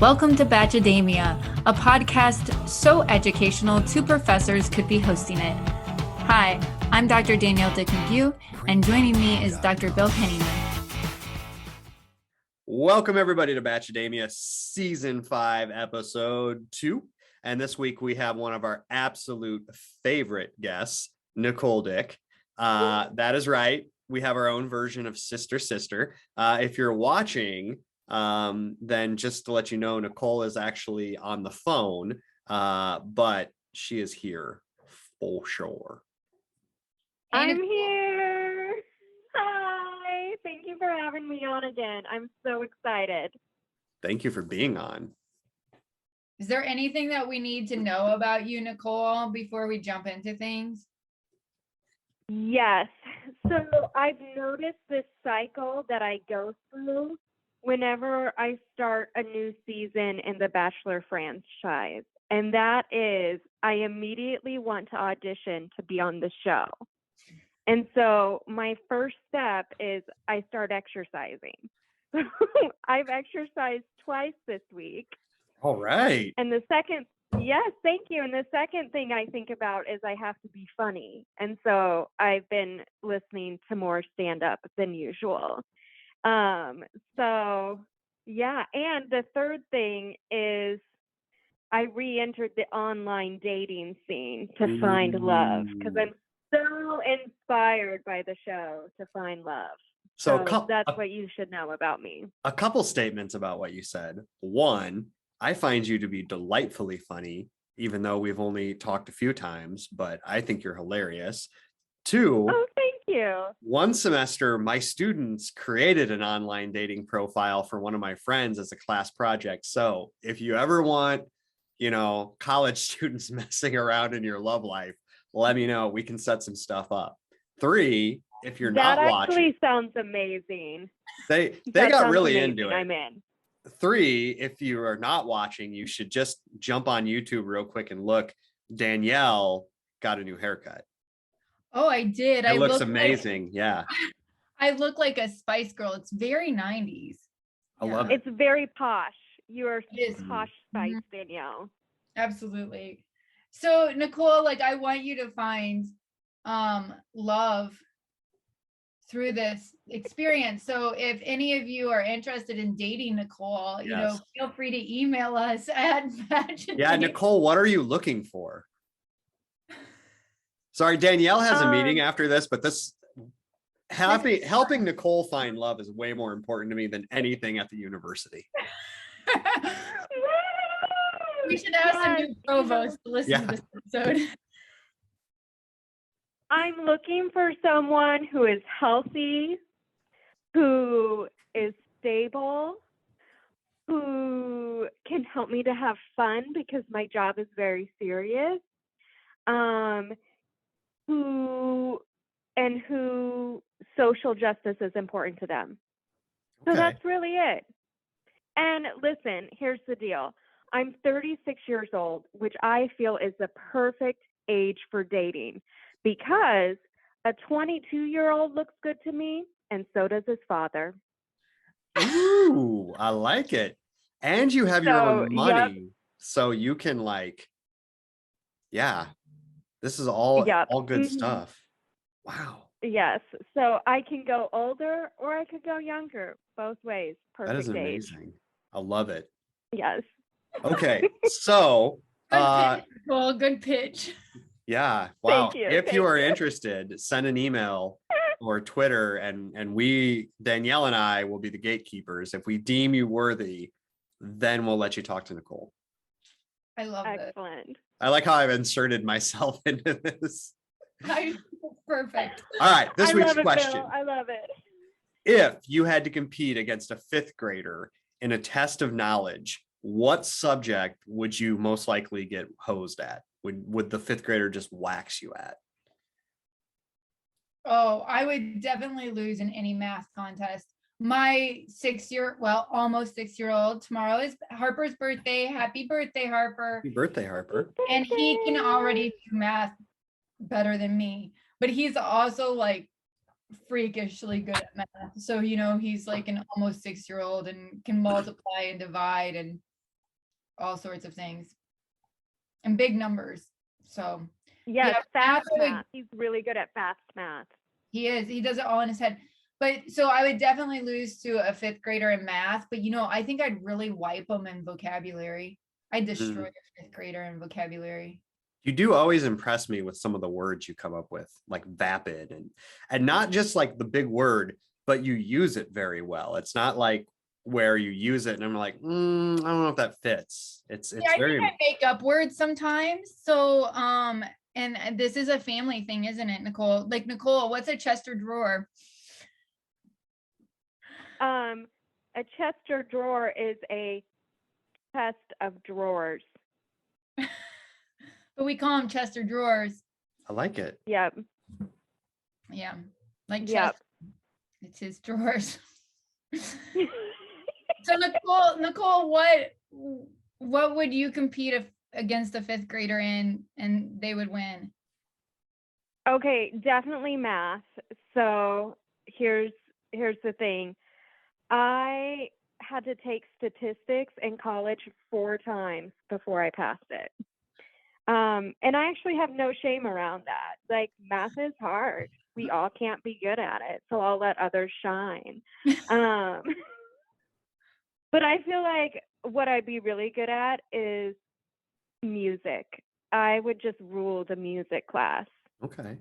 Welcome to Bachademia, a podcast so educational two professors could be hosting it. Hi, I'm Dr. Danielle Dick, and joining me is Dr. Bill Henneman. Welcome everybody to Bachademia Season 5, Episode 2. And this week we have one of our absolute favorite guests, Nicole Dick. That is right. We have our own version of Sister. If you're watching, then just to let you know, Nicole is actually on the phone, but she is here for sure. I'm here. Hi. Thank you for having me on again. I'm so excited. Thank you for being on. Is there anything that we need to know about you, Nicole, before we jump into things? Yes. So I've noticed this cycle that I go through whenever I start a new season in the Bachelor franchise. And that is, I immediately want to audition to be on the show. And so my first step is I start exercising. I've exercised twice this week. All right. And the second, yes, thank you. And the second thing I think about is I have to be funny. And so I've been listening to more stand-up than usual. So yeah. And the third thing is I re-entered the online dating scene to find love because I'm so inspired by the show to find love. So that's what you should know about me. A couple statements about what you said. One, I find you to be delightfully funny, even though we've only talked a few times, but I think you're hilarious. Two, oh, thank you. One semester, my students created an online dating profile for one of my friends as a class project. So if you ever want, college students messing around in your love life, let me know. We can set some stuff up. Three, if you're not watching. That actually sounds amazing. They got really amazing. into it. I'm in. Three, if you are not watching, you should just jump on YouTube real quick and look. Danielle got a new haircut. Oh, I did. It looks amazing. Yeah. I look like a Spice Girl. It's very 90s. I love it. It's very posh. You are posh Spice, Danielle. Absolutely. So Nicole, I want you to find love through this experience. So if any of you are interested in dating Nicole, feel free to email us at Yeah, Nicole, what are you looking for? Sorry, Danielle has a meeting after this, but helping Nicole find love is way more important to me than anything at the university. We should ask the new provost to listen to this episode. I'm looking for someone who is healthy, who is stable, who can help me to have fun because my job is very serious, who social justice is important to them. So that's really it. And listen, here's the deal. I'm 36 years old, which I feel is the perfect age for dating because a 22-year-old looks good to me, and so does his father. Ooh, I like it. And you have your own money, so you can this is all good stuff. Wow. Yes. So I can go older or I could go younger. Both ways. Perfect. That is amazing. Age. I love it. Yes. Okay. So good pitch. Yeah. Wow. Thank you. If you are interested, send an email or Twitter and Danielle and I will be the gatekeepers. If we deem you worthy, then we'll let you talk to Nicole. I love it. Excellent. I like how I've inserted myself into this. Perfect. All right. This week's question. Bill. I love it. If you had to compete against a fifth grader in a test of knowledge, what subject would you most likely get hosed at? Would the fifth grader just wax you at? Oh, I would definitely lose in any math contest. My almost 6-year-old, tomorrow is Harper's birthday. Happy birthday, Harper. Happy birthday, Harper. And he can already do math better than me, but he's also freakishly good at math. So, he's like an almost 6-year-old and can multiply and divide and all sorts of things and big numbers. So Yes, yeah, fast math, math. He's really good at fast math. he is. He does it all in his head. But so I would definitely lose to a fifth grader in math. But I think I'd really wipe him in vocabulary. I'd destroy a fifth grader in vocabulary. You do always impress me with some of the words you come up with, like vapid, and not just like the big word, but you use it very well. It's not like where you use it and I'm like, I don't know if that fits. It's I very think I make up words sometimes. So and this is a family thing, isn't it, Nicole? Like, Nicole, what's a chest or drawer? A chest or drawer is a chest of drawers. But we call them chest or drawers. I like it. Yep. Yeah, like chest. Yep. It's his drawers. So Nicole, what would you compete against a fifth grader in, and they would win? Okay, definitely math. So here's the thing. I had to take statistics in college 4 times before I passed it. And I actually have no shame around that. Like, math is hard. We all can't be good at it, so I'll let others shine. But I feel like what I'd be really good at is music. I would just rule the music class Okay.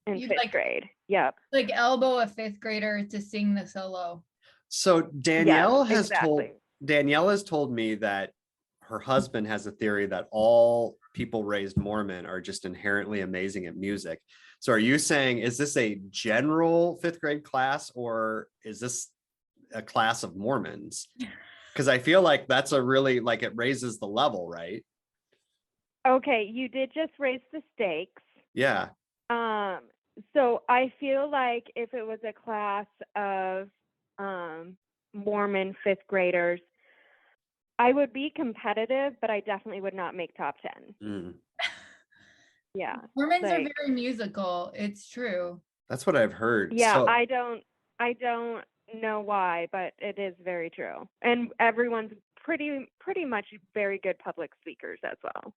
in You'd fifth grade. Yep. Like elbow a fifth grader to sing the solo. So Danielle Yes, has told me that her husband has a theory that all people raised Mormon are just inherently amazing at music. So are you saying, is this a general fifth grade class, or is this a class of Mormons? Because I feel like that's a really, like, it raises the level, right? Okay, you did just raise the stakes. Yeah. So I feel like if it was a class of Mormon fifth graders, I would be competitive, but I definitely would not make top 10. Yeah. Mormons are very musical. It's true. That's what I've heard. Yeah, So, I don't know why, but it is very true. And everyone's pretty much very good public speakers as well.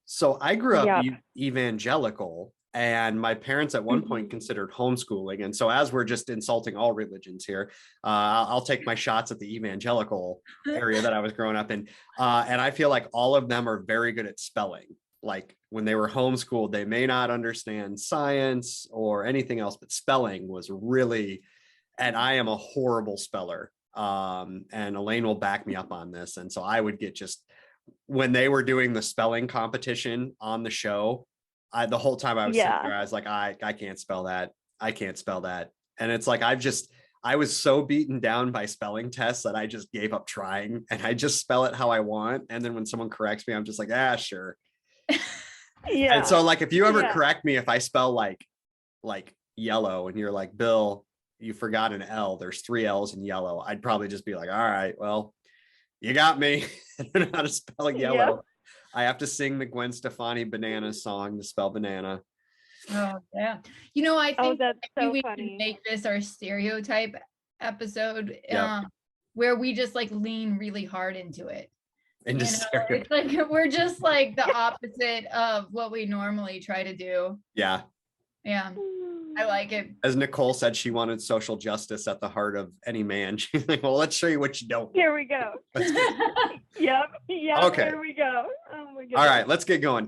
So I grew up Yep. evangelical, and my parents at one point considered homeschooling. And so, as we're just insulting all religions here, I'll take my shots at the evangelical area that I was growing up in. And I feel like all of them are very good at spelling. Like, when they were homeschooled, they may not understand science or anything else, but spelling was really, and I am a horrible speller. And Elaine will back me up on this. And so I would get just, when they were doing the spelling competition on the show, the whole time I was sitting there, I was like, I can't spell that. I can't spell that. And it's like, I was so beaten down by spelling tests that I just gave up trying, and I just spell it how I want. And then when someone corrects me, I'm just like, sure. Yeah. And so, like, if you ever correct me, if I spell like yellow, and you're like, Bill, you forgot an L, there's 3 L's in yellow, I'd probably just be like, all right, well, you got me. I don't know how to spell yellow. Yep. I have to sing the Gwen Stefani banana song to spell banana. Oh yeah. I think that's so we funny. Should make this our stereotype episode, yep. Where we just like lean really hard into it. It's like we're just like the opposite of what we normally try to do. Yeah. Yeah. I like it. As Nicole said, she wanted social justice at the heart of any man. She's like, well, let's show you what you don't. Here we go. Yep. Okay. Here we go. Oh my goodness. All right, let's get going.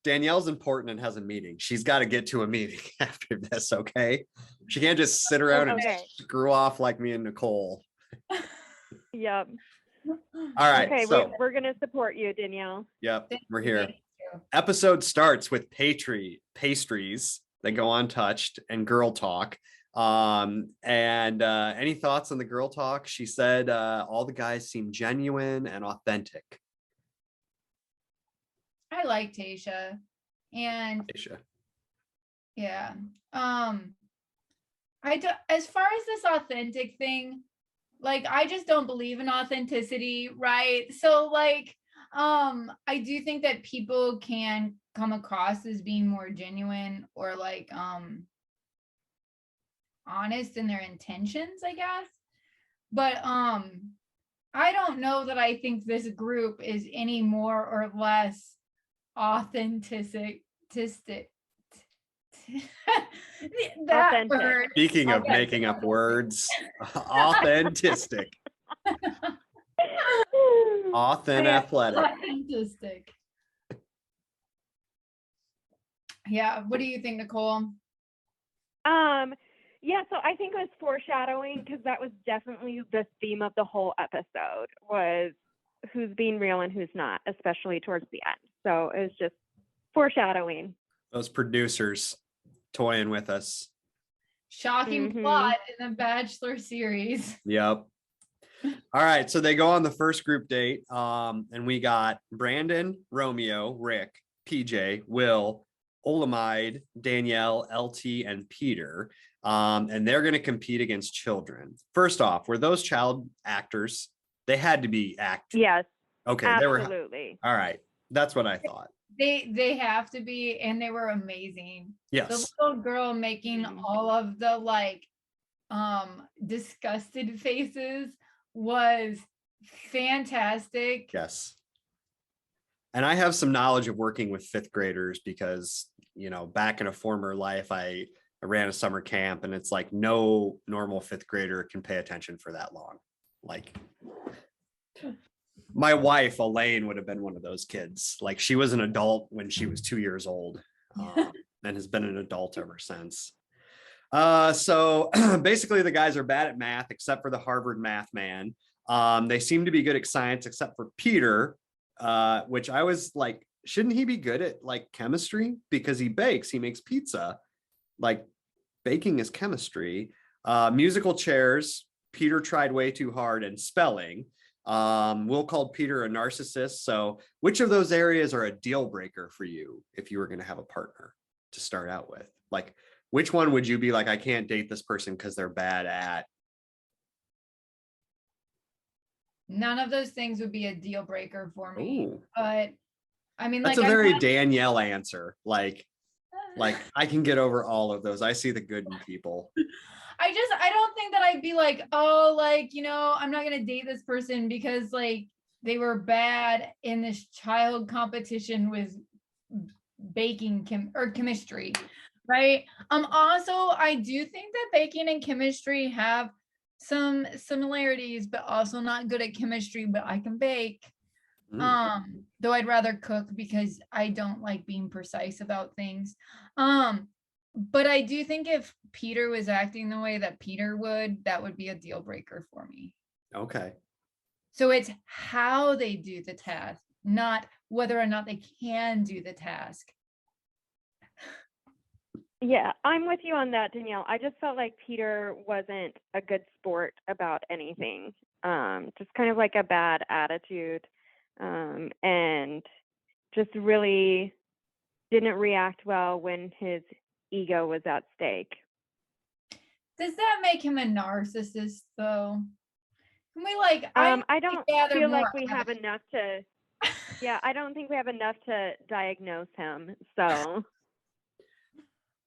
Danielle's important and has a meeting. She's got to get to a meeting after this, okay? She can't just sit around and screw off like me and Nicole. Yep. All right. Okay, so we're going to support you, Danielle. Yep, we're here. Episode starts with pastries that go untouched and girl talk. And any thoughts on the girl talk? She said all the guys seem genuine and authentic. I like Tayshia. And Tayshia. Yeah. As far as this authentic thing, like, I just don't believe in authenticity, right? So like, I do think that people can come across as being more genuine or like honest in their intentions, I guess. But I don't know that I think this group is any more or less authentic. That Authentic. word. Speaking of making up words, authentic, athletic. Authentic. Yeah. What do you think, Nicole? Yeah, so I think it was foreshadowing because that was definitely the theme of the whole episode was who's being real and who's not, especially towards the end. So it was just foreshadowing. Those producers toying with us. Shocking plot in the Bachelor series. Yep. All right, so they go on the first group date, and we got Brandon, Romeo, Rick, PJ, Will, Olumide, Danielle, LT, and Peter, and they're going to compete against children. First off, were those child actors? They had to be actors. Yes. Okay, Absolutely. All right, that's what I thought. They have to be, and they were amazing. Yes. The little girl making all of the like disgusted faces was fantastic. Yes. And I have some knowledge of working with fifth graders because, you know, back in a former life, I ran a summer camp, and it's like no normal fifth grader can pay attention for that long. Like my wife, Elaine, would have been one of those kids. Like she was an adult when she was 2 years old, and has been an adult ever since. So basically the guys are bad at math, except for the Harvard math man. They seem to be good at science, except for Peter, which I was like, shouldn't he be good at like chemistry? Because he bakes, he makes pizza. Like baking is chemistry. Musical chairs, Peter tried way too hard, and spelling. Will called Peter a narcissist. So which of those areas are a deal breaker for you if you were going to have a partner to start out with? Like, which one would you be like, I can't date this person because they're bad at? None of those things would be a deal breaker for me. Ooh. But I mean, That's like a very Danielle answer. Like I can get over all of those. I see the good in people. I don't think that I'd be like, oh, like, you know, I'm not gonna date this person because like they were bad in this child competition with baking chemistry, right? Also, I do think that baking and chemistry have some similarities, but also not good at chemistry, but I can bake. Though I'd rather cook because I don't like being precise about things. But I do think if Peter was acting the way that Peter would, that would be a deal breaker for me. Okay. So it's how they do the task, not whether or not they can do the task. Yeah, I'm with you on that, Danielle. I just felt like Peter wasn't a good sport about anything. Just kind of like a bad attitude, and just really didn't react well when his ego was at stake. Does that make him a narcissist though? Can we like I don't feel like we have enough to I don't think we have enough to diagnose him. So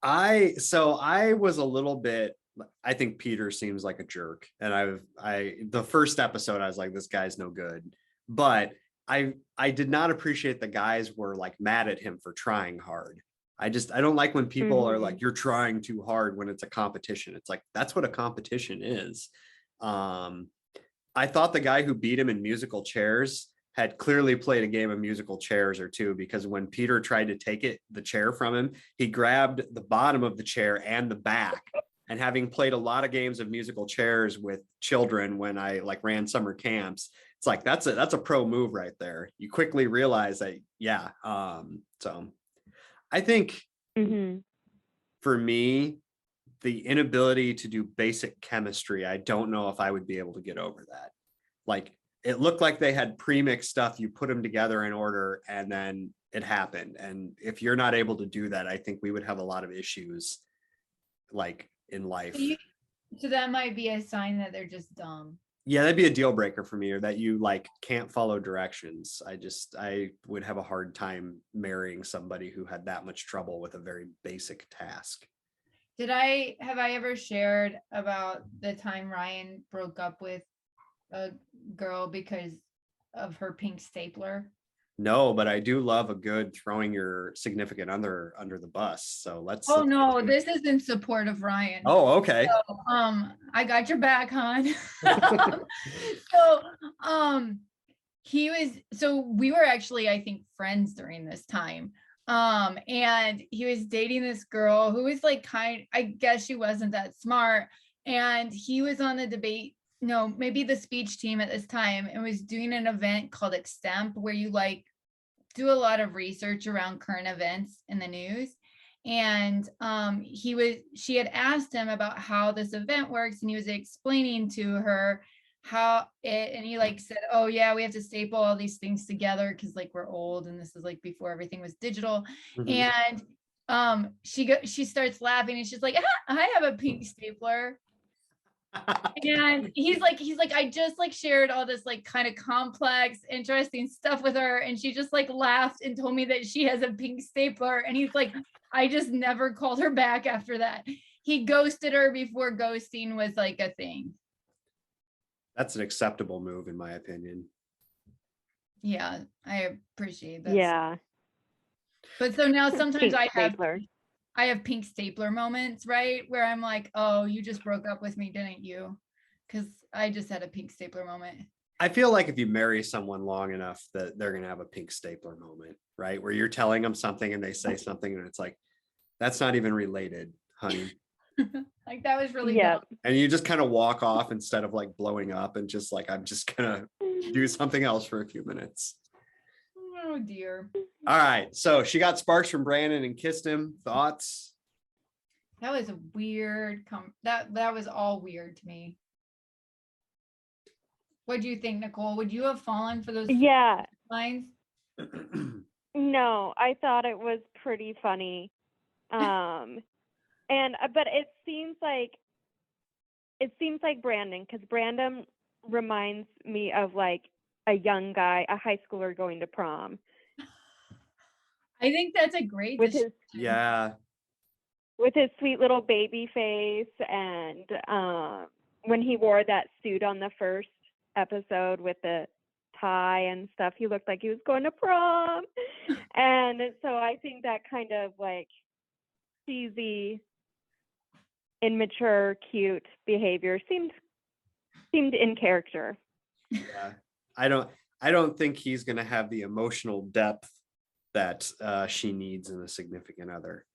I was a little bit, I think Peter seems like a jerk. And the first episode, I was like, this guy's no good. But I did not appreciate the guys were like mad at him for trying hard. I don't like when people are like, you're trying too hard when it's a competition. It's like, that's what a competition is. I thought the guy who beat him in musical chairs had clearly played a game of musical chairs or two, because when Peter tried to take the chair from him, he grabbed the bottom of the chair and the back. And having played a lot of games of musical chairs with children when I like ran summer camps, it's like, that's a pro move right there. You quickly realize that, yeah. So I think for me, the inability to do basic chemistry, I don't know if I would be able to get over that. Like, it looked like they had pre-mixed stuff. You put them together in order and then it happened. And if you're not able to do that, I think we would have a lot of issues like in life. So that might be a sign that they're just dumb. Yeah, that'd be a deal breaker for me, or that you like can't follow directions. I would have a hard time marrying somebody who had that much trouble with a very basic task. Have I ever shared about the time Ryan broke up with a girl because of her pink stapler? No, but I do love a good throwing your significant other under the bus. So Oh let's no, this is in support of Ryan. Oh, okay. I got your back, hon. So, we were actually, I think, friends during this time. And he was dating this girl who was like I guess she wasn't that smart. And he was on the debate, no, maybe the speech team at this time, and was doing an event called Extemp, where you like do a lot of research around current events in the news. And she had asked him about how this event works, and he was explaining to her and he like said, oh yeah, we have to staple all these things together because like we're old and this is like before everything was digital. Mhm. And she starts laughing and she's like, I have a pink stapler. And he's like, I just like shared all this like kind of complex, interesting stuff with her, and she just like laughed and told me that she has a pink stapler. And he's like, I just never called her back after that. He ghosted her before ghosting was like a thing. That's an acceptable move, in my opinion. Yeah, I appreciate that. Yeah. But so now sometimes Pink I stapler. have pink stapler moments, right? Where I'm like, oh, you just broke up with me, didn't you? Because I just had a pink stapler moment. I feel like if you marry someone long enough that they're going to have a pink stapler moment, right? Where you're telling them something and they say something and it's like, that's not even related, honey. Like that was really Yeah. dumb. And you just kind of walk off instead of like blowing up and just like, I'm just going to do something else for a few minutes. Oh dear. All right. So she got sparks from Brandon and kissed him. Thoughts? That was a weird that was all weird to me. What do you think, Nicole? Would you have fallen for those Yeah. lines? No, I thought it was pretty funny. But it seems like Brandon, because Brandon reminds me of like a young guy, a high schooler going to prom I think that's a great with description. Yeah. with his sweet little baby face, and when he wore that suit on the first episode with the tie and stuff, he looked like he was going to prom. And so I think that kind of like cheesy, immature, cute behavior seemed in character. Yeah. I don't think he's going to have the emotional depth that she needs in a significant other.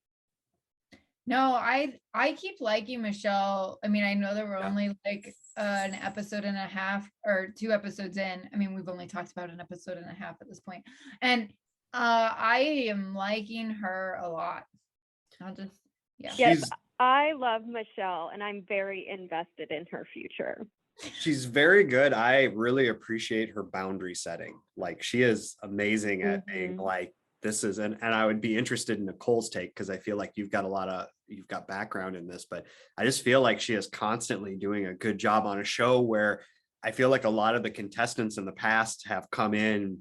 No, I keep liking Michelle. I mean, I know that we're Yeah. only like an episode and a half or 2 episodes in. I mean, we've only talked about an episode and a half at this point. And I am liking her a lot. I'll just Yes, She's I love Michelle, and I'm very invested in her future. she's very good. I really appreciate her boundary setting. Like she is amazing at being like, this is, and I would be interested in Nicole's take because I feel like you've got background in this, but I just feel like she is constantly doing a good job on a show where I feel like a lot of the contestants in the past have come in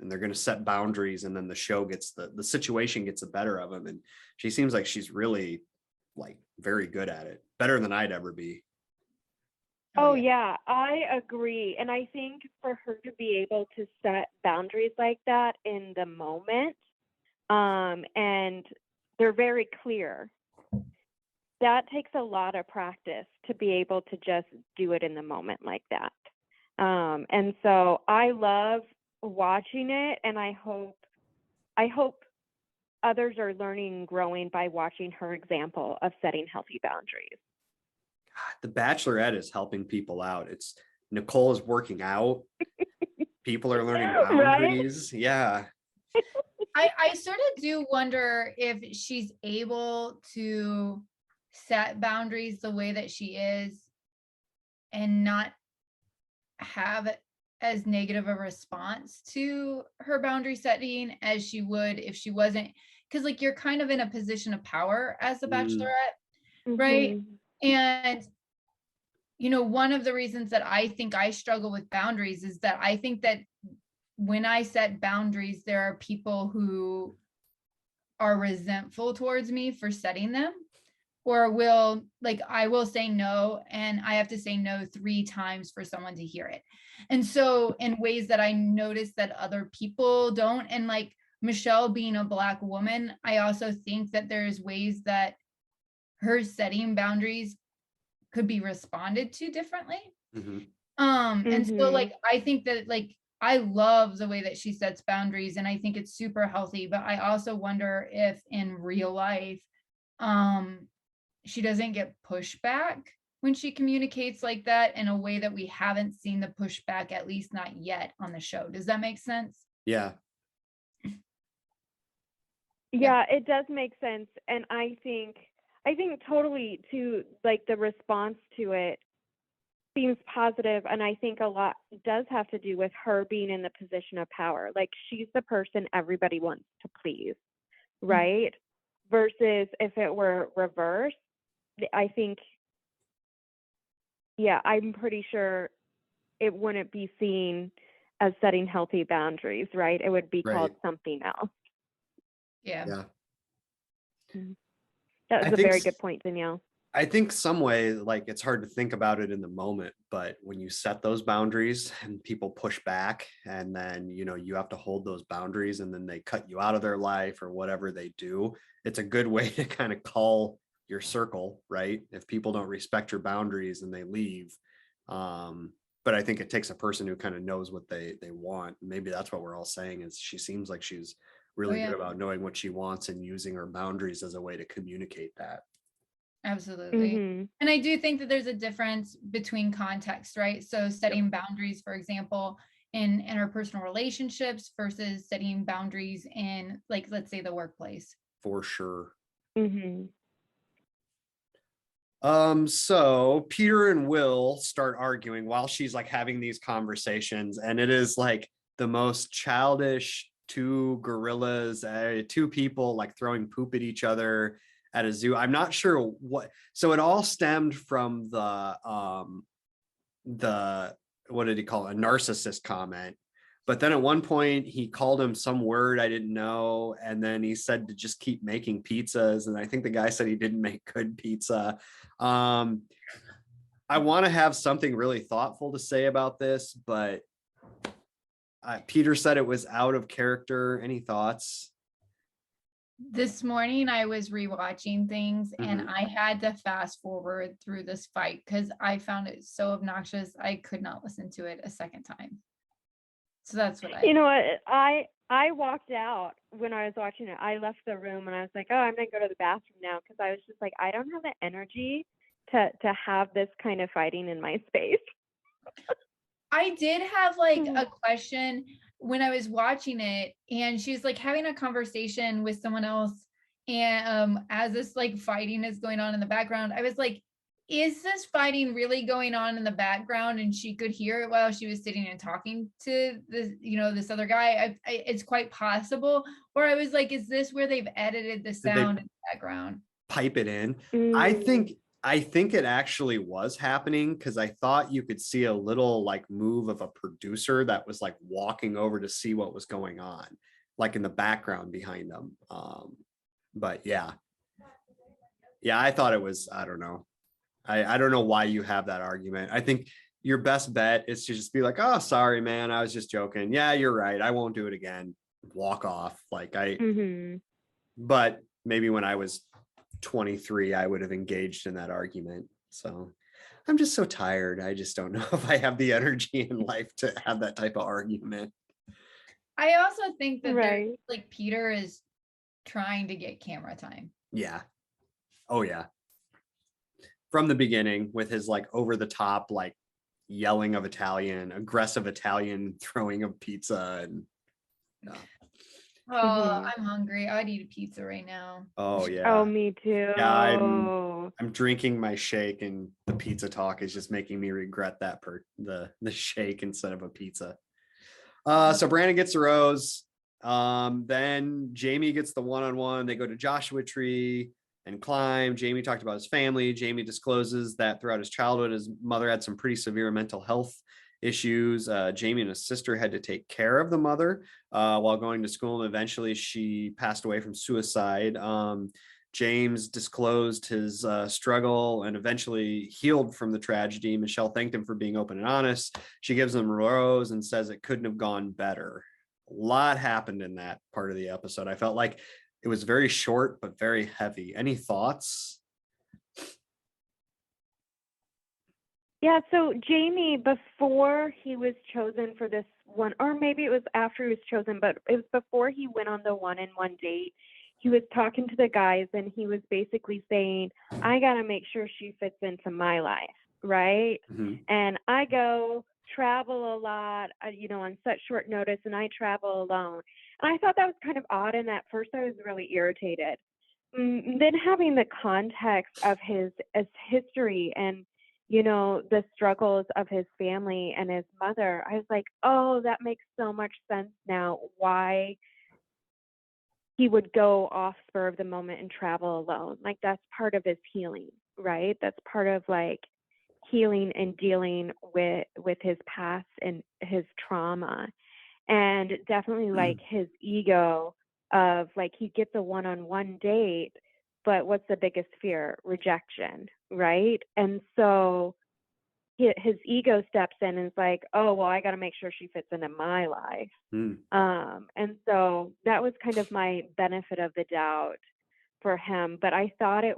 and they're going to set boundaries, and then the show gets the situation gets the better of them. And she seems like she's really like very good at it, better than I'd ever be. Oh yeah, I agree. And I think for her to be able to set boundaries like that in the moment, and they're very clear, that takes a lot of practice to be able to just do it in the moment like that. And so I love watching it, and I hope others are learning and growing by watching her example of setting healthy boundaries. The Bachelorette is helping people out. It's Nicole is working out. People are learning boundaries. Right? Yeah. I sort of do wonder if she's able to set boundaries the way that she is and not have as negative a response to her boundary setting as she would if she wasn't, because like you're kind of in a position of power as the Bachelorette, right? And one of the reasons that I think I struggle with boundaries is that I think that when I set boundaries, there are people who are resentful towards me for setting them. or will, like, I will say no, and I have to say no 3 times for someone to hear it. And so in ways that I notice that other people don't, and like Michelle being a Black woman, I also think that there's ways that her setting boundaries could be responded to differently. Mhm. And so like I think that like I love the way that she sets boundaries, and I think it's super healthy, but I also wonder if in real life she doesn't get pushback when she communicates like that, in a way that we haven't seen the pushback, at least not yet, on the show. Does that make sense? Yeah. Yeah, it does make sense. And I think totally to like the response to it seems positive, and I think a lot does have to do with her being in the position of power. Like she's the person everybody wants to please, right? Versus if it were reversed, I think, yeah, I'm pretty sure it wouldn't be seen as setting healthy boundaries, right? It would be called Right. something else. Yeah. Yeah. That I was a think very good point, Danielle. I think some way, like it's hard to think about it in the moment, but when you set those boundaries and people push back, and then, you know, you have to hold those boundaries and then they cut you out of their life or whatever they do, it's a good way to kind of call your circle, right? If people don't respect your boundaries and they leave. But I think it takes a person who kind of knows what they want. Maybe that's what we're all saying, is she seems like she's really yeah. good about knowing what she wants and using her boundaries as a way to communicate that. Absolutely. And I do think that there's a difference between context, right? So setting boundaries, for example, in interpersonal relationships versus setting boundaries in, like, let's say the workplace. For sure. Mm-hmm. So Peter and Will start arguing while she's like having these conversations, and it is like the most childish two gorillas, two people like throwing poop at each other at a zoo. I'm not sure what. So it all stemmed from the what did he call it? A narcissist comment. But then at one point he called him some word I didn't know, and then he said to just keep making pizzas. And I think the guy said he didn't make good pizza. I want to have something really thoughtful to say about this, but Peter said it was out of character. Any thoughts? This morning I was rewatching things and I had to fast forward through this fight because I found it so obnoxious. I could not listen to it a second time. So that's what You know what? I walked out when I was watching it. I left the room and I was like, oh, I'm gonna go to the bathroom now, because I was just like, I don't have the energy to have this kind of fighting in my space. I did have like a question when I was watching it, and she's like having a conversation with someone else, and as this like fighting is going on in the background, I was like, is this fighting really going on in the background and she could hear it while she was sitting and talking to this, you know, this other guy? It's quite possible. Or I was like, is this where they've edited the sound in the background? Pipe it in. I think it actually was happening, because I thought you could see a little like move of a producer that was like walking over to see what was going on, like in the background behind them. But yeah, I thought it was, I don't know. I don't know why you have that argument. I think your best bet is to just be like, oh, sorry, man, I was just joking. Yeah, you're right. I won't do it again. Walk off. Like but maybe when I was 23, I would have engaged in that argument. So I'm just so tired. I just don't know if I have the energy in life to have that type of argument. I also think that there's like Peter is trying to get camera time. Yeah. Oh yeah. From the beginning, with his like over the top, like yelling of Italian, aggressive Italian throwing of pizza, and I'm hungry. I'd eat a pizza right now. Oh yeah. Oh, me too. Yeah, I'm drinking my shake, and the pizza talk is just making me regret that the shake instead of a pizza. So Brandon gets the rose. Then Jamie gets the one-on-one. They go to Joshua Tree and climb. Jamie talked about his family. Jamie discloses that throughout his childhood, his mother had some pretty severe mental health issues. Jamie and his sister had to take care of the mother while going to school, and eventually she passed away from suicide. James disclosed his struggle and eventually healed from the tragedy. Michelle thanked him for being open and honest. She gives him a rose and says it couldn't have gone better. A lot happened in that part of the episode. I felt like it was very short, but very heavy. Any thoughts? Yeah, so Jamie, before he was chosen for this one, or maybe it was after he was chosen, but it was before he went on the one-on-one date, he was talking to the guys and he was basically saying, I got to make sure she fits into my life, right? Mm-hmm. And I go travel a lot, on such short notice, and I travel alone. And I thought that was kind of odd, and at first I was really irritated. Then having the context of his history and the struggles of his family and his mother, I was like, oh, that makes so much sense now why he would go off spur of the moment and travel alone. Like, that's part of his healing, right? That's part of like healing and dealing with his past and his trauma. And definitely like his ego of like, he gets a one-on-one date, but what's the biggest fear? Rejection, right? And so his ego steps in and is like, oh, well, I got to make sure she fits into my life. And so that was kind of my benefit of the doubt for him. But I thought I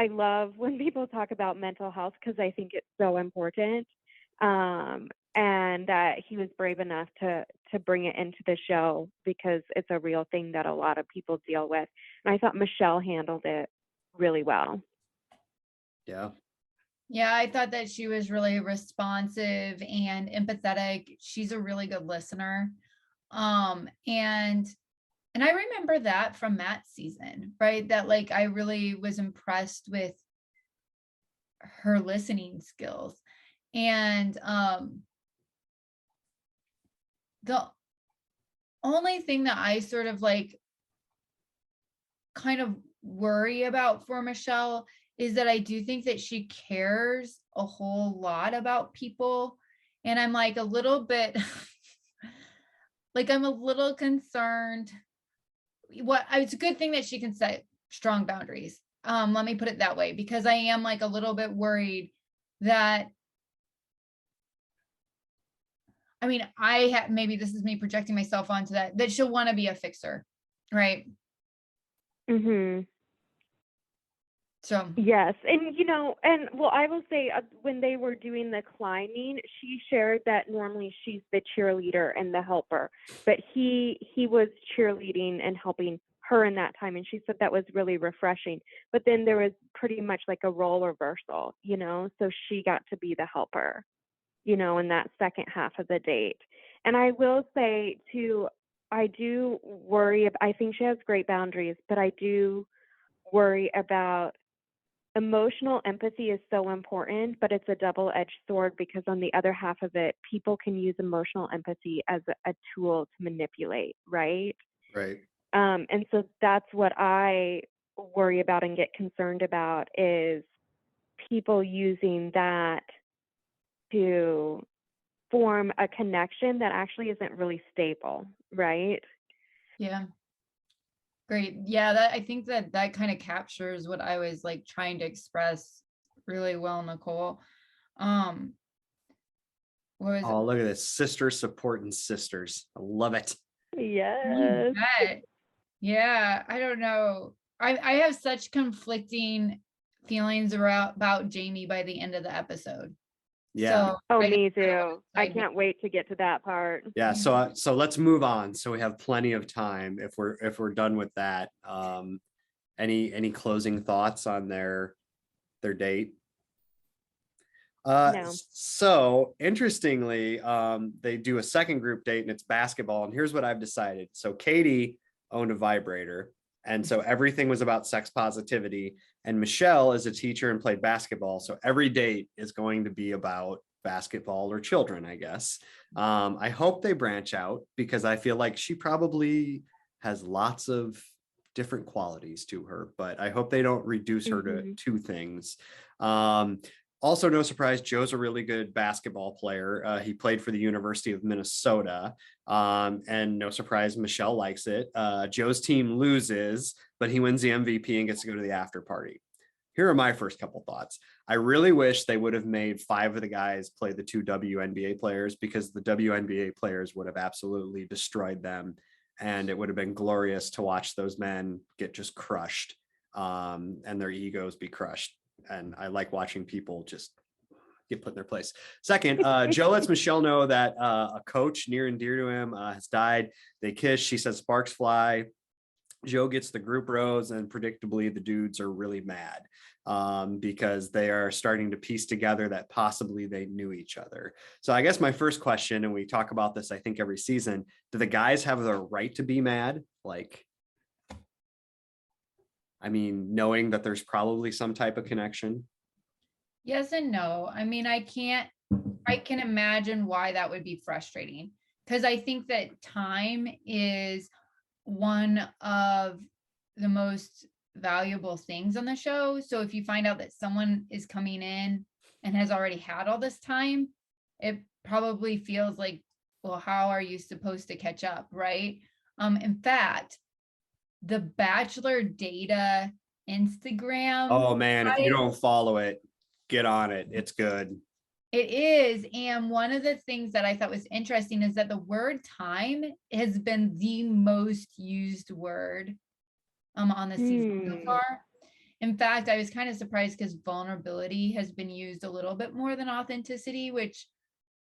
love when people talk about mental health because I think it's so important. And that he was brave enough to bring it into the show because it's a real thing that a lot of people deal with. And I thought Michelle handled it really well. Yeah. Yeah, I thought that she was really responsive and empathetic. She's a really good listener. And I remember that from Matt's season, right? That like I really was impressed with her listening skills. And the only thing that I sort of like kind of worry about for Michelle is that I do think that she cares a whole lot about people. And I'm like a little bit like I'm a little concerned. It's a good thing that she can set strong boundaries. Let me put it that way, because I am like a little bit worried that maybe this is me projecting myself onto that she'll want to be a fixer, right? Mm-hmm. So yes, and well, I will say when they were doing the climbing, she shared that normally she's the cheerleader and the helper, but he was cheerleading and helping her in that time, and she said that was really refreshing. But then there was pretty much like a role reversal, so she got to be the helper, in that second half of the date. And I will say too, I do worry. I think she has great boundaries, but I do worry about emotional empathy is so important, but it's a double-edged sword because on the other half of it, people can use emotional empathy as a tool to manipulate, right? Right. And so that's what I worry about and get concerned about is people using that to form a connection that actually isn't really stable, right? yeah. Great. Yeah, I think that kind of captures what I was like trying to express really well, Nicole. What was Oh, look at this. Sister supporting sisters. I love it. Yes. Yeah, I don't know. I have such conflicting feelings about Jamie by the end of the episode. Yeah. So Oh, I me guess too. I can't wait to get to that part. Yeah. So let's move on. So we have plenty of time if we're done with that. Any closing thoughts on their date? No. So interestingly, they do a second group date and it's basketball. And here's what I've decided. So Katie owned a vibrator. And so everything was about sex positivity. And Michelle is a teacher and played basketball. So every date is going to be about basketball or children, I guess. I hope they branch out because I feel like she probably has lots of different qualities to her, but I hope they don't reduce her to two things. Also, no surprise, Joe's a really good basketball player. He played for the University of Minnesota. And no surprise, Michelle likes it. Joe's team loses, but he wins the MVP and gets to go to the after party. Here are my first couple thoughts. I really wish they would have made 5 of the guys play the 2 WNBA players, because the WNBA players would have absolutely destroyed them. And it would have been glorious to watch those men get just crushed, and their egos be crushed. And I like watching people just get put in their place. Second, Joe lets Michelle know that a coach near and dear to him has died. They kiss. She says sparks fly. Joe gets the group rose, and predictably the dudes are really mad because they are starting to piece together that possibly they knew each other. So I guess my first question, and we talk about this, I think, every season, do the guys have the right to be mad? Like, I mean, knowing that there's probably some type of connection. Yes and no. I mean, I can imagine why that would be frustrating, because I think that time is one of the most valuable things on the show. So if you find out that someone is coming in and has already had all this time, it probably feels like, well, how are you supposed to catch up, right? In fact, the Bachelor Data Instagram. Oh man, if you don't follow it, get on it. It's good. It is. And one of the things that I thought was interesting is that the word time has been the most used word on the season so far. In fact, I was kind of surprised because vulnerability has been used a little bit more than authenticity, which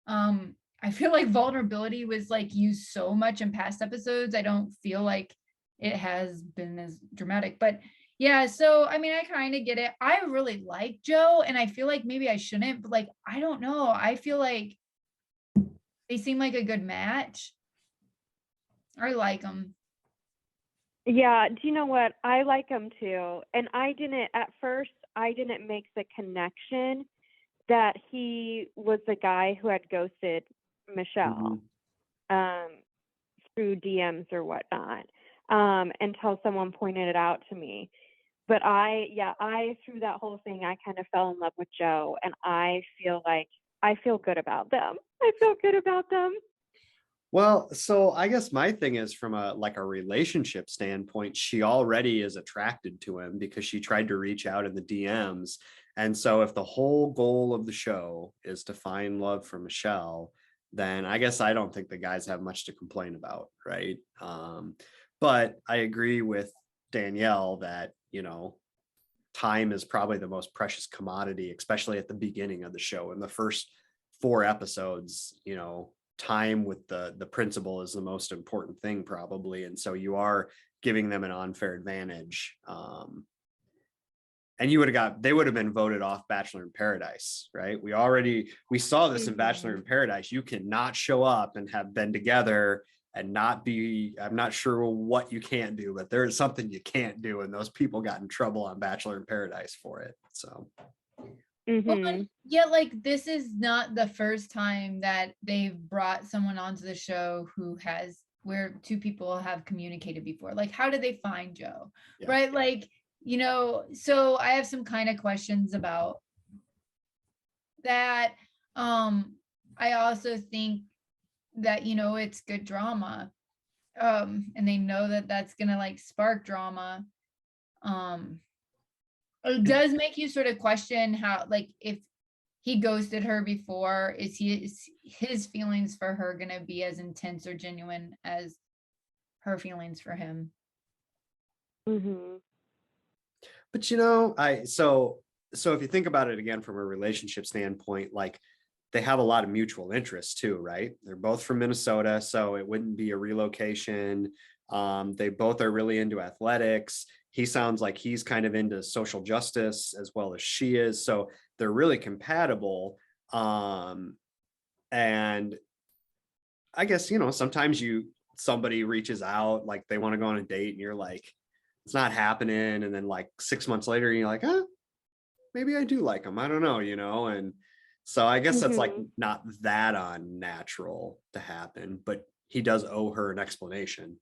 I feel like vulnerability was like used so much in past episodes. I don't feel like it has been as dramatic, but yeah. So, I mean, I kind of get it. I really like Joe, and I feel like maybe I shouldn't, but like, I don't know. I feel like they seem like a good match. I like them. Yeah, do you know what? I like him too. And at first, I didn't make the connection that he was the guy who had ghosted Michelle through DMs or whatnot, until someone pointed it out to me. But through that whole thing, I kind of fell in love with Joe, and I feel good about them. I feel good about them. Well, so I guess my thing is, from a relationship standpoint, she already is attracted to him because she tried to reach out in the DMs. And so if the whole goal of the show is to find love for Michelle, then I guess I don't think the guys have much to complain about, right? But I agree with Danielle that, time is probably the most precious commodity, especially at the beginning of the show. In the first 4 episodes, time with the principal is the most important thing probably. And so you are giving them an unfair advantage. And they would have been voted off Bachelor in Paradise, right? We saw this in Bachelor in Paradise. You cannot show up and have been together and not be, I'm not sure what you can't do, but there is something you can't do. And those people got in trouble on Bachelor in Paradise for it. So. Well, yeah, like this is not the first time that they've brought someone onto the show where 2 people have communicated before. Like, how did they find Joe? Yeah. Right? Like, so I have some kind of questions about that. I also think that, it's good drama. And they know that that's gonna like spark drama. It does make you sort of question how, like, if he ghosted her before, is his feelings for her gonna be as intense or genuine as her feelings for him? But so if you think about it again from a relationship standpoint, like they have a lot of mutual interests too, right? They're both from Minnesota, so it wouldn't be a relocation. They both are really into athletics. He sounds like he's kind of into social justice as well as she is. So they're really compatible. And I guess, sometimes somebody reaches out, like they want to go on a date and you're like, it's not happening. And then like 6 months later, you're like, maybe I do like him. I don't know, and so I guess that's like not that unnatural to happen, but he does owe her an explanation.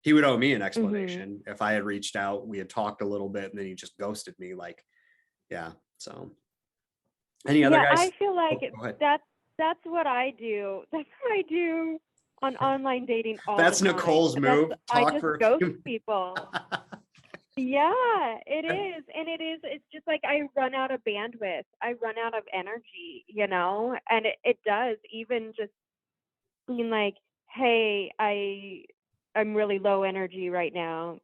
He would owe me an explanation if I had reached out, we had talked a little bit, and then he just ghosted me. Like, yeah. So Any other Yeah, guys? I feel like Go ahead. that's what I do. That's what I do on online dating all That's the time. Nicole's move. I Talk just for a ghost few. people. Yeah, it is. And it's just like I run out of bandwidth. I run out of energy, and it does even just being like, hey, I'm really low energy right now.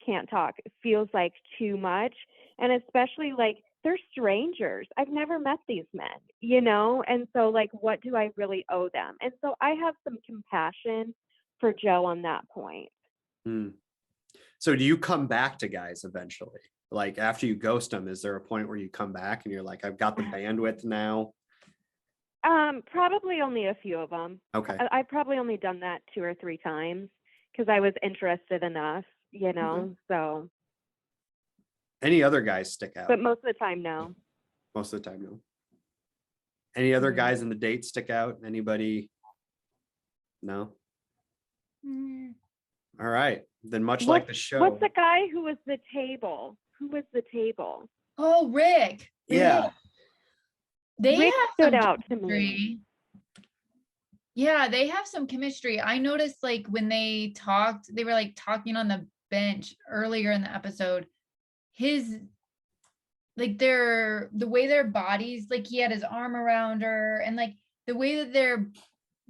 Can't talk. It feels like too much. And especially like they're strangers. I've never met these men, and so like what do I really owe them? And so I have some compassion for Joe on that point. Hmm. So do you come back to guys eventually? Like after you ghost them, is there a point where you come back and you're like, I've got the bandwidth now? Probably only a few of them. Okay. I've probably only done that 2 or 3 times because I was interested enough, so. Any other guys stick out? But most of the time, no. Most of the time, no. Any other Mhm. guys in the date stick out? Anybody? No. Mm. All right. Then much like the show. What's the guy who was the table? Who was the table? Oh, Rick. Yeah. They Rick have stood some out to me. chemistry. Yeah, they have some chemistry. I noticed like when they talked, they were like talking on the bench earlier in the episode. His like the way their bodies, like he had his arm around her, and like the way that their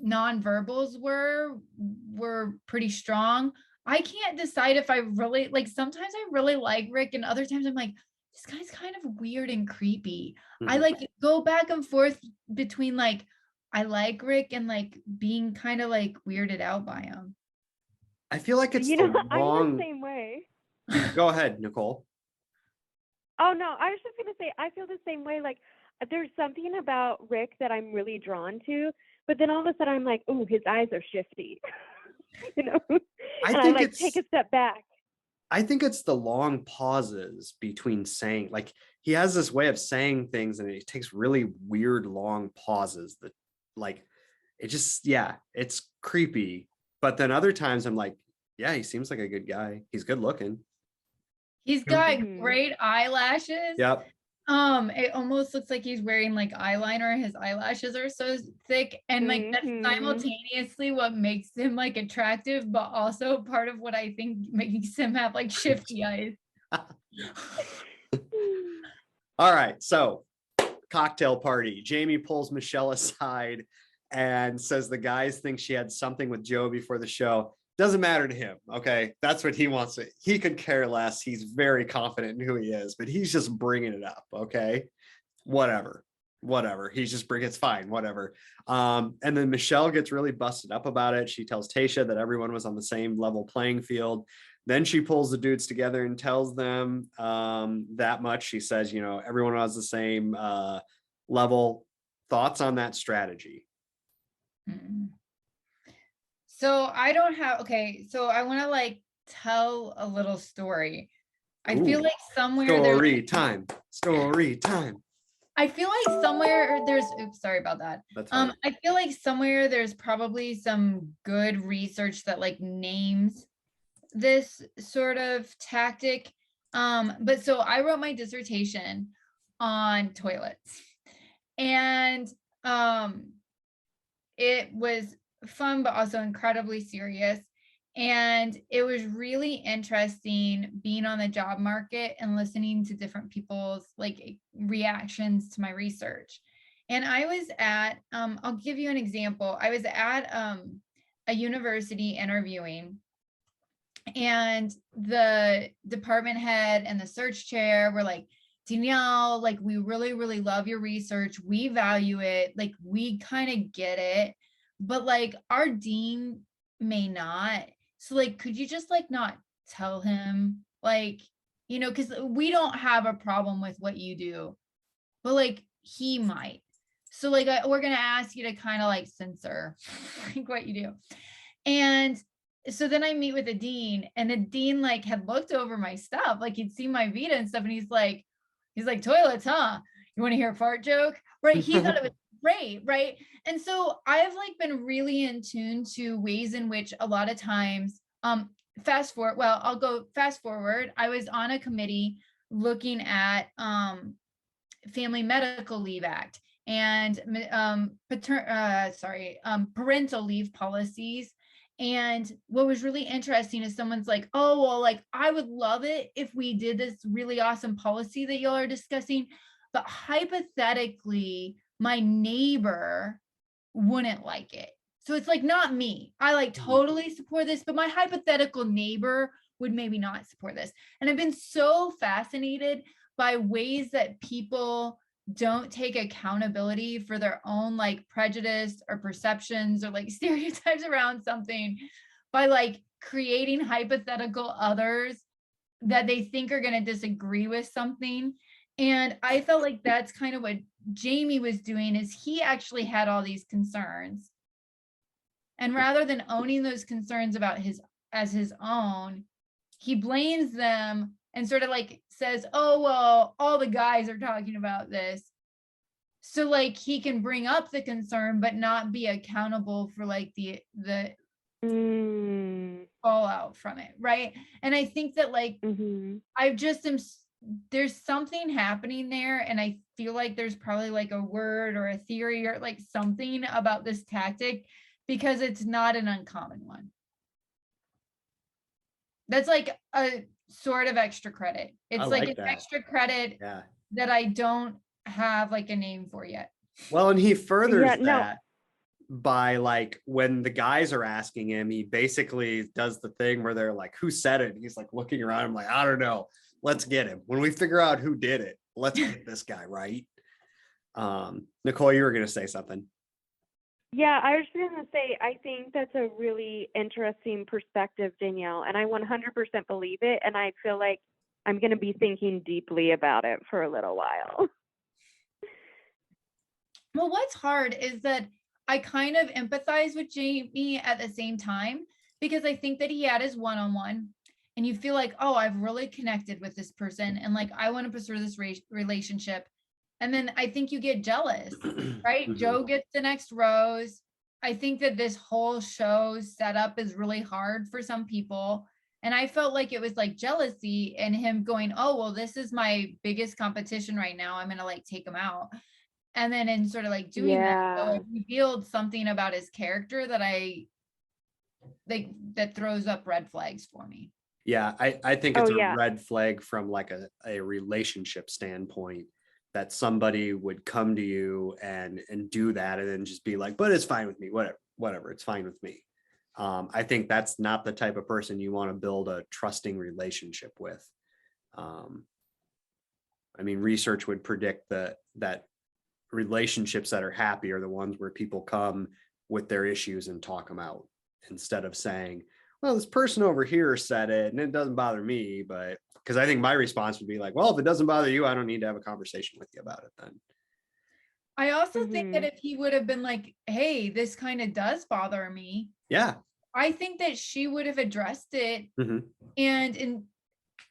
nonverbals were pretty strong. I can't decide if I really like, sometimes I really like Rick and other times I'm like, this guy's kind of weird and creepy. I Mhm. like go back and forth between like I like Rick and like being kind of like weirded out by him. I feel like it's the I'm the long. same way. Go ahead, Nicole. Oh no, I was just gonna say I feel the same way. Like there's something about Rick that I'm really drawn to, but then all of a sudden I'm like, ooh, his eyes are shifty. And I think like take a step back. I think it's the long pauses between saying, like, he has this way of saying things and it takes really weird long pauses that, like, it just, yeah, it's creepy. But then other times I'm like, yeah, he seems like a good guy. He's good looking. He's got Mhm. great eyelashes. Yep. It almost looks like he's wearing like eyeliner. His eyelashes are so thick, and like that's Mhm. simultaneously what makes him like attractive, but also part of what I think makes him have like shifty eyes. All right. So, cocktail party. Jamie pulls Michelle aside and says the guys think she had something with Joe before the show. Doesn't matter to him. Okay. That's what he wants to. He could care less. He's very confident in who he is, but he's just bringing it up. Okay. Whatever. He's just bringing it's fine. Whatever. And then Michelle gets really busted up about it. She tells Tayshia that everyone was on the same level playing field. Then she pulls the dudes together and tells them that much. She says, everyone has the same level. Thoughts on that strategy? Mm. So I don't have, okay, so I want to like tell a little story. I feel Ooh. like somewhere Story time. Story time. I feel like somewhere there's, oops, sorry about that. That's fine. I feel like somewhere there's probably some good research that like names this sort of tactic. But so I wrote my dissertation on toilets, and it was fun but also incredibly serious. And it was really interesting being on the job market and listening to different people's like reactions to my research. And I was at, I'll give you an example. I was at a university interviewing, and the department head and the search chair were like, Danielle, like, we really, really love your research. We value it. Like, we kind of get it, but like our dean may not. So like, could you just like not tell him, like, because we don't have a problem with what you do, but like he might. So like, we're going to ask you to kind of like censor like what you do. And so then I meet with the dean, and the dean like had looked over my stuff, like he'd seen my Vita and stuff, and he's like, toilets, huh? You want to hear a fart joke? Right. He thought it was great. Right. And so I've like been really in tune to ways in which a lot of times, fast forward. Well, I'll go fast forward. I was on a committee looking at Family Medical Leave Act and parental leave policies. And what was really interesting is someone's like, oh, well, like, I would love it if we did this really awesome policy that y'all are discussing, but hypothetically, my neighbor wouldn't like it. So it's like, not me. I like totally support this, but my hypothetical neighbor would maybe not support this. And I've been so fascinated by ways that people don't take accountability for their own like prejudice or perceptions or like stereotypes around something by like creating hypothetical others that they think are going to disagree with something. And I felt like that's kind of what Jamie was doing, is he actually had all these concerns. And rather than owning those concerns about his own, he blames them and sort of like says, oh, well, all the guys are talking about this. So like he can bring up the concern, but not be accountable for like the fallout from it. Right. And I think that like, there's something happening there. And I feel like there's probably like a word or a theory or like something about this tactic, because it's not an uncommon one. That's like a sort of extra credit. It's like an extra credit that I don't have like a name for yet. Well, and he furthers that by like, when the guys are asking him, he basically does the thing where they're like, who said it? And he's like looking around. I'm like, I don't know. Let's get him. When we figure out who did it, let's get this guy, right? Nicole, you were going to say something. Yeah, I was going to say, I think that's a really interesting perspective, Danielle, and I 100% believe it. And I feel like I'm going to be thinking deeply about it for a little while. Well, what's hard is that I kind of empathize with Jamie at the same time, because I think that he had his one-on-one and you feel like, oh, I've really connected with this person and like, I want to pursue this relationship. And then I think you get jealous, right? Joe gets the next rose. I think that this whole show's setup is really hard for some people. And I felt like it was like jealousy and him going, oh, well, this is my biggest competition right now. I'm going to like take him out. And then in sort of like doing that, so it revealed something about his character that I like, that throws up red flags for me. Yeah, I think it's a red flag from like a relationship standpoint, that somebody would come to you and do that and then just be like, but it's fine with me, whatever, it's fine with me. I think that's not the type of person you want to build a trusting relationship with. I mean, research would predict that relationships that are happy are the ones where people come with their issues and talk them out, instead of saying, well, this person over here said it and it doesn't bother me. But because I think my response would be like, well, if it doesn't bother you, I don't need to have a conversation with you about it then. I also think that if he would have been like, hey, this kind of does bother me. Yeah. I think that she would have addressed it. And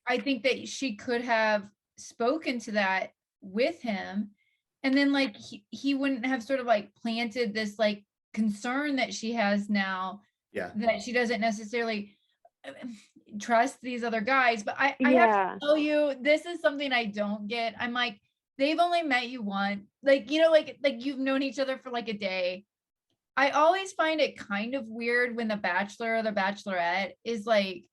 I think that she could have spoken to that with him. And then like he wouldn't have sort of like planted this like concern that she has now, that she doesn't necessarily trust these other guys. But I have to tell you, this is something I don't get. I'm like, they've only met you once, like, you know, like you've known each other for like a day. I always find it kind of weird when the Bachelor or the Bachelorette is like,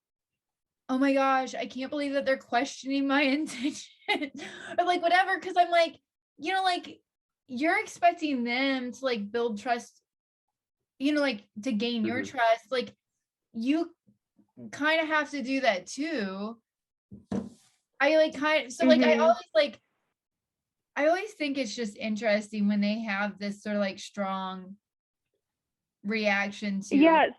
oh my gosh, I can't believe that they're questioning my intention or like whatever. Cause I'm like, you know, like you're expecting them to like build trust, you know, like to gain your trust. Like you kind of have to do that too. I like kind of, so like I always think it's just interesting when they have this sort of like strong reaction to. Yes.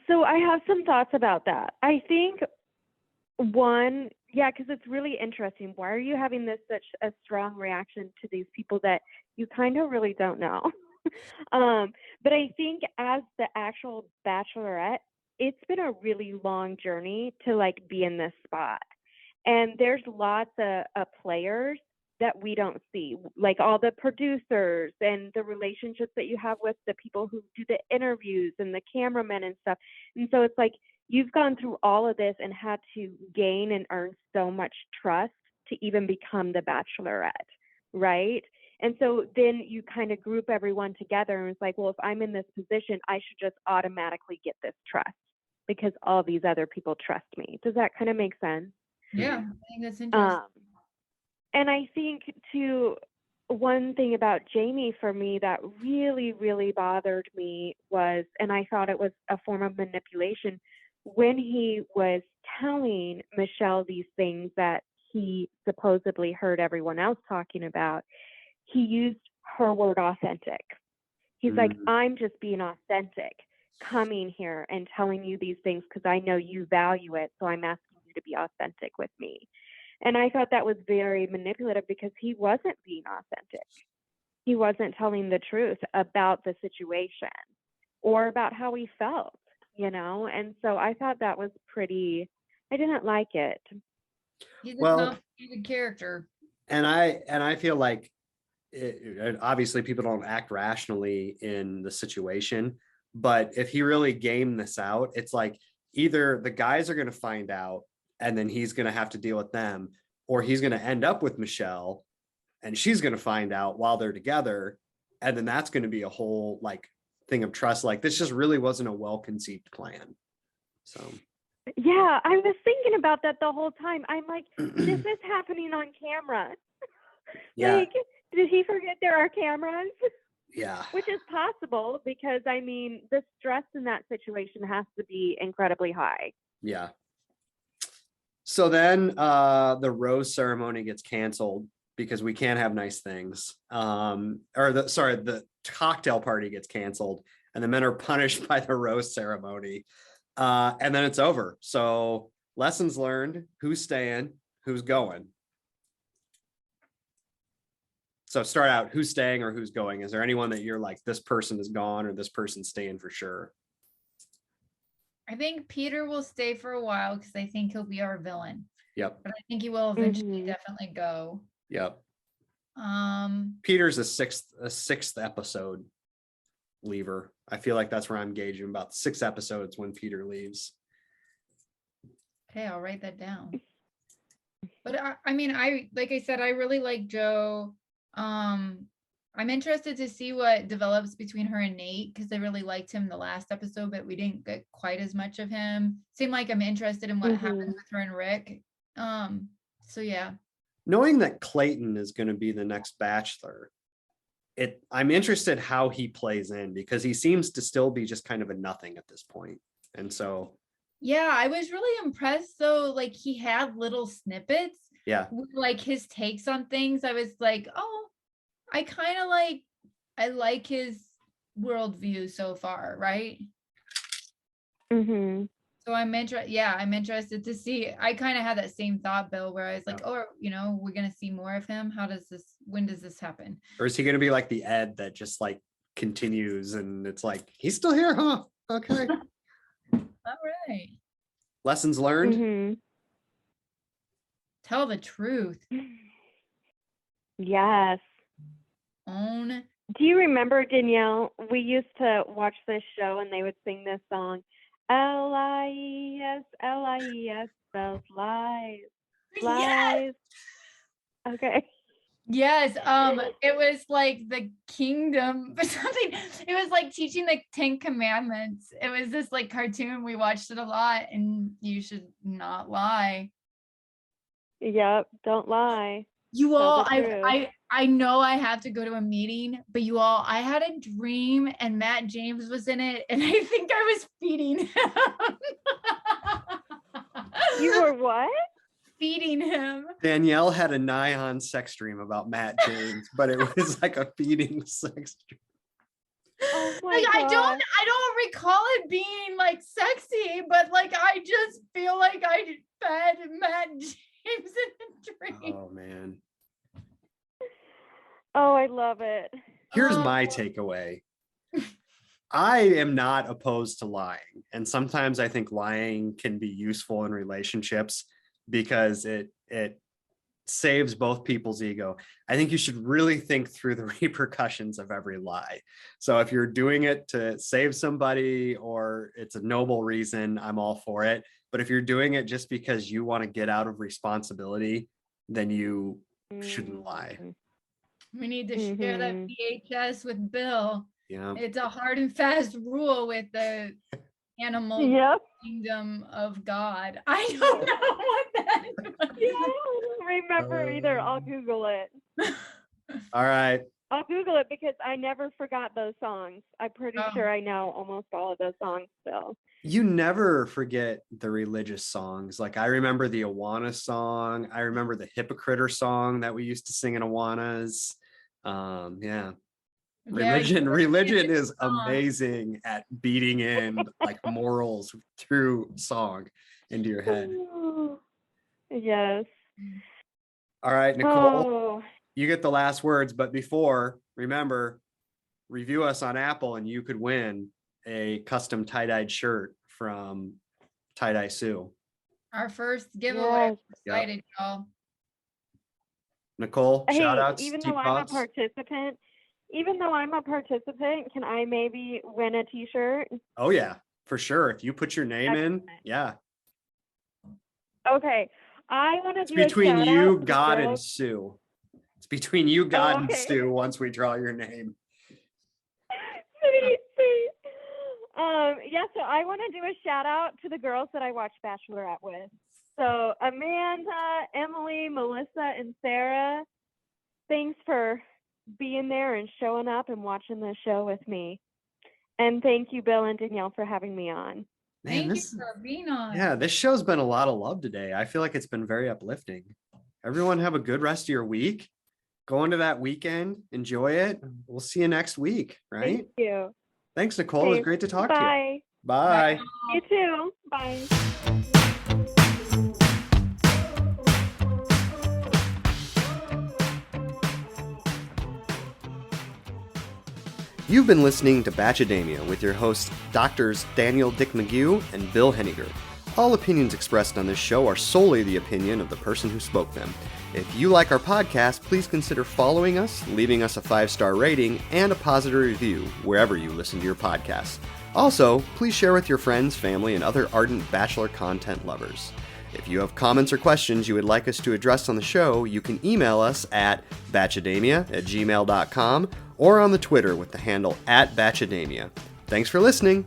So I have some thoughts about that. I think one, because it's really interesting. Why are you having such a strong reaction to these people that you kind of really don't know? But I think as the actual Bachelorette, it's been a really long journey to like be in this spot. And there's lots of players that we don't see, like all the producers and the relationships that you have with the people who do the interviews and the cameramen and stuff. And so it's like you've gone through all of this and had to gain and earn so much trust to even become the bachelorette, right? And so then you kind of group everyone together and it's like, well, if I'm in this position, I should just automatically get this trust because all these other people trust me. Does that kind of make sense? Yeah, I think that's interesting. And I think too, one thing about Jamie for me that really, really bothered me was, and I thought it was a form of manipulation, when he was telling Michelle these things that he supposedly heard everyone else talking about, he used her word authentic. He's like, I'm just being authentic, coming here and telling you these things because I know you value it. So I'm asking you to be authentic with me. And I thought that was very manipulative because he wasn't being authentic. He wasn't telling the truth about the situation or about how he felt, you know? And so I thought that was I didn't like it. He's a complicated character. And I feel like obviously people don't act rationally in the situation, but if he really gamed this out, it's like either the guys are going to find out and then he's going to have to deal with them, or he's going to end up with Michelle and she's going to find out while they're together. And then that's going to be a whole like thing of trust. Like this just really wasn't a well-conceived plan. So. Yeah, I was thinking about that the whole time. I'm like, this is happening on camera. Yeah. Like, did he forget there are cameras? Yeah. Which is possible because, I mean, the stress in that situation has to be incredibly high. Yeah. So then the rose ceremony gets canceled because we can't have nice things. The cocktail party gets canceled and the men are punished by the rose ceremony. And then it's over. So lessons learned, who's staying, who's going. So start out, who's staying or who's going? Is there anyone that you're like, this person is gone or this person's staying for sure? I think Peter will stay for a while because I think he'll be our villain. Yep. But I think he will eventually definitely go. Yep. Peter's a sixth episode leaver. I feel like that's where I'm gauging about 6 episodes when Peter leaves. Okay, I'll write that down. But like I said, I really like Joe. I'm interested to see what develops between her and Nate because I really liked him the last episode, but we didn't get quite as much of him. Seemed like I'm interested in what happens with her and Rick. So yeah. Knowing that Clayton is going to be the next Bachelor, I'm interested how he plays in because he seems to still be just kind of a nothing at this point. And so yeah, I was really impressed though. Like he had little snippets. Yeah. With, like his takes on things. I was like, oh, I like his worldview so far, right? So I'm interested to see. I kind of had that same thought, Bill, where I was like, oh, we're gonna see more of him. When does this happen? Or is he gonna be like the Ed that just like continues and it's like, he's still here, huh? Okay. All right. Lessons learned. Tell the truth. Yes. Own. Do you remember, Danielle? We used to watch this show and they would sing this song, Lies, Lies, spells lies, lies. Yes! Okay. Yes, it was like the kingdom or something. It was like teaching the 10 commandments. It was this like cartoon. We watched it a lot, and you should not lie. Yep, don't lie. You all, I know I have to go to a meeting, but you all, I had a dream and Matt James was in it, and I think I was feeding him. You were what? Feeding him. Danielle had a nigh on sex dream about Matt James, but it was like a feeding sex dream. Oh my like God. I don't recall it being like sexy, but like I just feel like I fed Matt James in a dream. Oh man. Oh, I love it. Here's my takeaway. I am not opposed to lying. And sometimes I think lying can be useful in relationships because it saves both people's ego. I think you should really think through the repercussions of every lie. So if you're doing it to save somebody or it's a noble reason, I'm all for it. But if you're doing it just because you want to get out of responsibility, then you shouldn't lie. We need to share that VHS with Bill. Yeah. It's a hard and fast rule with the animal kingdom of God. I don't know what that is. Yeah, I don't remember either. I'll Google it. All right. I'll Google it because I never forgot those songs. I'm pretty sure I know almost all of those songs still. You never forget the religious songs. Like I remember the Awana song. I remember the Hypocriter song that we used to sing in Awanas. Yeah. Religion is amazing at beating in like morals through song into your head. Yes. All right, Nicole, you get the last words, but before, remember, review us on Apple and you could win a custom tie-dyed shirt from Tie-Dye Sue. Our first giveaway. Yes. Excited, y'all. Nicole, shout outs. Even though I'm a participant, can I maybe win a t-shirt? Oh yeah, for sure. If you put your name in, yeah. Okay. I want to do between a you, shout-out God, and Sue. It's between you, God, and okay. Stu once we draw your name. Sweet. Yeah, so I want to do a shout out to the girls that I watched Bachelorette with. So Amanda, Emily, Melissa, and Sarah, thanks for being there and showing up and watching the show with me. And thank you, Bill and Danielle, for having me on. Man, Thank you for being on. Yeah, this show's been a lot of love today. I feel like it's been very uplifting. Everyone have a good rest of your week. Go into that weekend. Enjoy it. We'll see you next week, right? Thank you. Thanks, Nicole. It was great to talk to you. Bye. Bye. You too. Bye. You've been listening to Bachademia with your hosts, Doctors Daniel Dick McGew and Bill Henniger. All opinions expressed on this show are solely the opinion of the person who spoke them. If you like our podcast, please consider following us, leaving us a 5-star rating, and a positive review wherever you listen to your podcasts. Also, please share with your friends, family, and other ardent Bachelor content lovers. If you have comments or questions you would like us to address on the show, you can email us at bachademia@gmail.com or on the Twitter with the handle @Bachademia. Thanks for listening.